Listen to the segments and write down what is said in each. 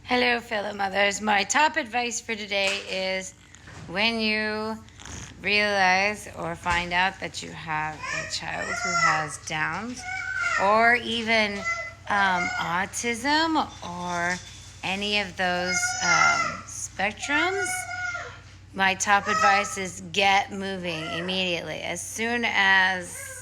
Hello, fellow mothers. My top advice for today is when you realize or find out that you have a child who has Downs or even autism or any of those spectrums, my top advice is get moving immediately. As soon as,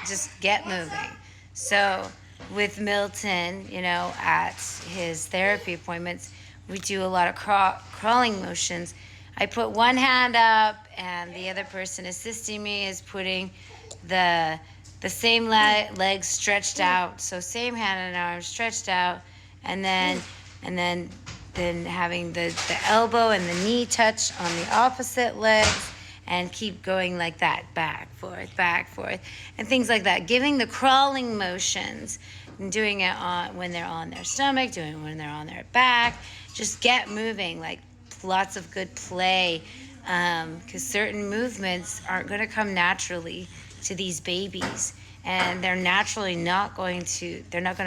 just get moving. So with Milton, at his therapy appointments, we do a lot of crawling motions. I put one hand up and the other person assisting me is putting the same legs stretched out. So same hand and arm stretched out, and then having the elbow and the knee touch on the opposite legs, and keep going like that, back, forth, and things like that. Giving the crawling motions and doing it when they're on their stomach, doing it when they're on their back. Just get moving, like lots of good play, because certain movements aren't going to come naturally to these babies, and they're not going to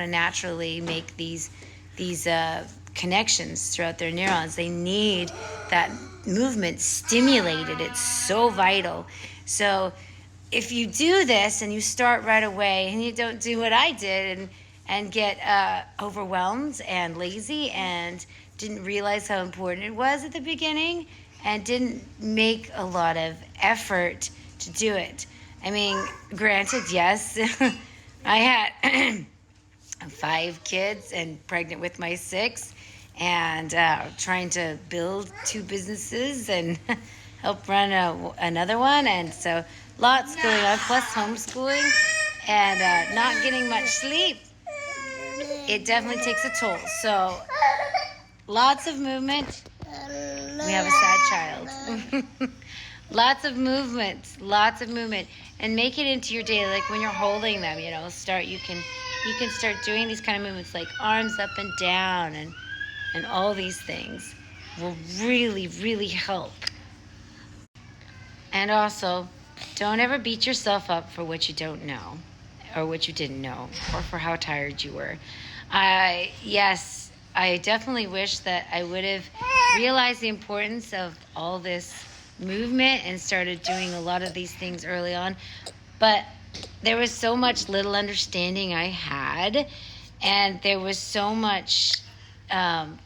naturally make these connections throughout their neurons. They need that movement stimulated. It's so vital. So if you do this and you start right away and you don't do what I did and get overwhelmed and lazy and didn't realize how important it was at the beginning and didn't make a lot of effort to do it. I mean, granted, yes, I had 5 kids and pregnant with my 6th, and trying to build 2 businesses and help run another one. And so lots going on, plus homeschooling and not getting much sleep. It definitely takes a toll. So lots of movement. We have a sad child. Lots of movement, and make it into your day. Like when you're holding them, you can start doing these kind of movements, like arms up and down, and all these things will really, really help. And also, don't ever beat yourself up for what you don't know, or what you didn't know, or for how tired you were. I definitely wish that I would have realized the importance of all this movement and started doing a lot of these things early on. But there was so much little understanding I had, and there was so much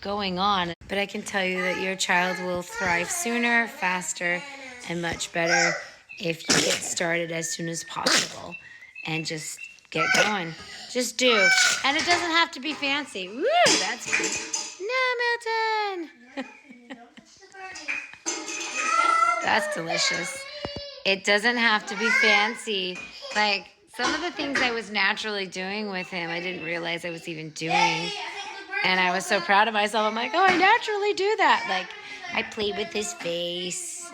going on. But I can tell you that your child will thrive sooner, faster, and much better if you get started as soon as possible and just get going. Just do. And it doesn't have to be fancy. Woo, that's fun. No, Milton. That's delicious. It doesn't have to be fancy. Like some of the things I was naturally doing with him, I didn't realize I was even doing. And I was so proud of myself. I'm like, oh, I naturally do that. Like I played with his face,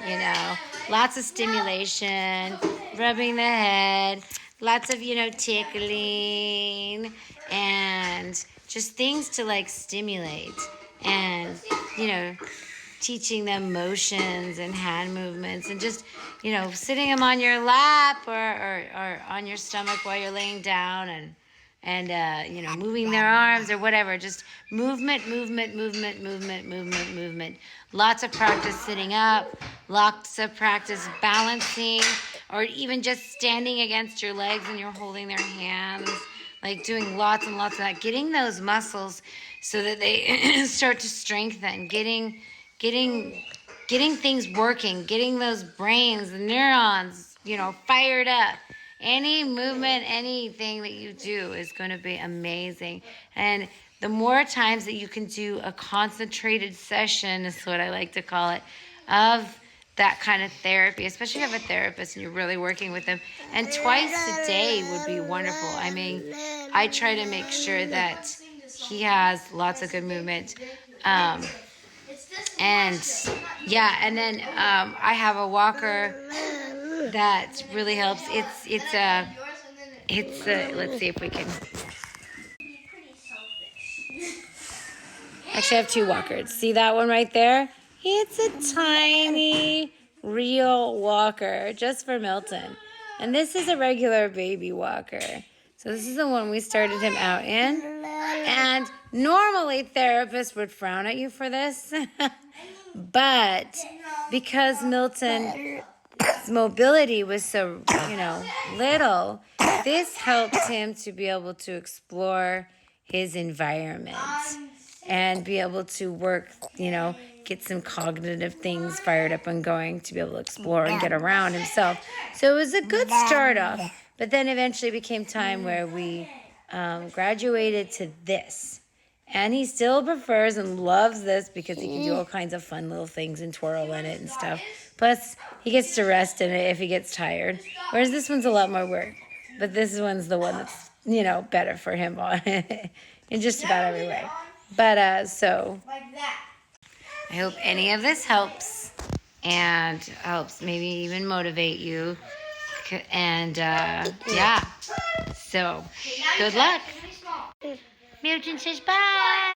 lots of stimulation, rubbing the head, lots of, tickling, and just things to like stimulate, and, teaching them motions and hand movements, and just, sitting them on your lap or on your stomach while you're laying down, and moving their arms or whatever. Just movement. Lots of practice sitting up, lots of practice balancing, or even just standing against your legs and you're holding their hands, like doing lots and lots of that, getting those muscles so that they start to strengthen, getting things working, getting those brains, the neurons, fired up. Any movement, anything that you do is going to be amazing. And the more times that you can do a concentrated session, is what I like to call it, of that kind of therapy, especially if you have a therapist and you're really working with them. And twice a day would be wonderful. I mean, I try to make sure that he has lots of good movement. And then I have a walker that really helps. It's let's see if we can. Actually, I have 2 walkers. See that one right there? It's a tiny, real walker just for Milton. And this is a regular baby walker. So this is the one we started him out in. And normally therapists would frown at you for this. But because Milton's mobility was so, little, this helped him to be able to explore his environment and be able to work, get some cognitive things fired up and going to be able to explore and get around himself. So it was a good start off, but then eventually became time where we graduated to this. And he still prefers and loves this because he can do all kinds of fun little things and twirl in it and stuff. Plus, he gets to rest in it if he gets tired. Whereas this one's a lot more work. But this one's the one that's, better for him in just about every way. But, so, I hope any of this helps and helps maybe even motivate you. And, yeah. So, good luck. Milton says bye.